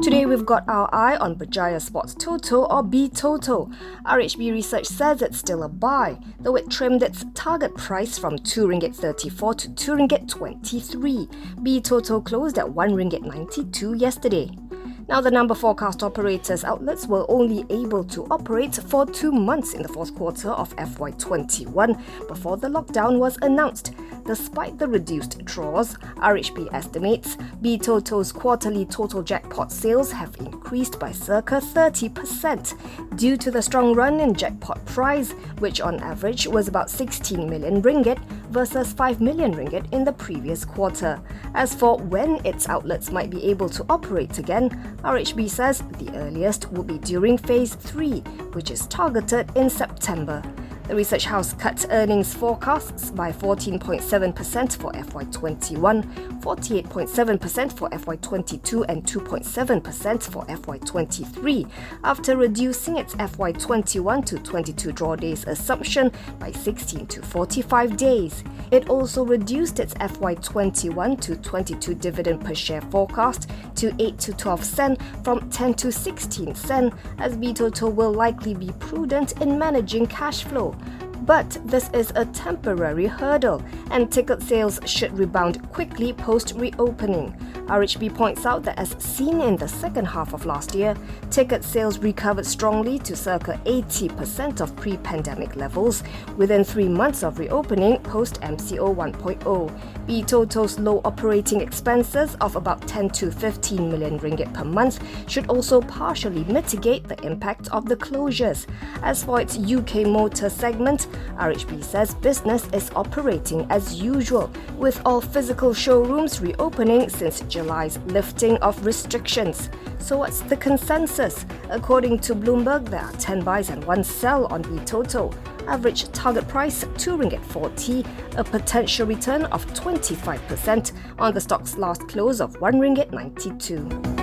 Today we've got our eye on Berjaya Sports Toto or B-Toto. RHB Research says it's still a buy, though it trimmed its target price from RM2.34 to RM2.23. B-Toto closed at RM1.92 yesterday. Now, the number forecast operators outlets were only able to operate for 2 months in the fourth quarter of FY21 before the lockdown was announced. Despite the reduced draws, RHB estimates B-Toto's quarterly total jackpot sales have increased by circa 30% due to the strong run in jackpot prize, which on average was about 16 million ringgit versus 5 million ringgit in the previous quarter. As for when its outlets might be able to operate again, RHB says the earliest will be during Phase 3, which is targeted in September. The research house cut earnings forecasts by 14.7% for FY21, 48.7% for FY22 and 2.7% for FY23 after reducing its FY21 to 22 draw days assumption by 16 to 45 days. It also reduced its FY21 to 22 dividend per share forecast to 8 to 12 sen from 10 to 16 sen, as B-Toto will likely be prudent in managing cash flow. But this is a temporary hurdle, and ticket sales should rebound quickly post-reopening. RHB points out that as seen in the second half of last year, ticket sales recovered strongly to circa 80% of pre-pandemic levels within 3 months of reopening post-MCO 1.0. B-Toto's low operating expenses of about 10 to 15 million ringgit per month should also partially mitigate the impact of the closures. As for its UK motor segment, RHB says business is operating as usual, with all physical showrooms reopening since July's lifting of restrictions. So what's the consensus? According to Bloomberg, there are 10 buys and 1 sell on B-Toto. Average target price RM2.40, a potential return of 25% on the stock's last close of RM1.92.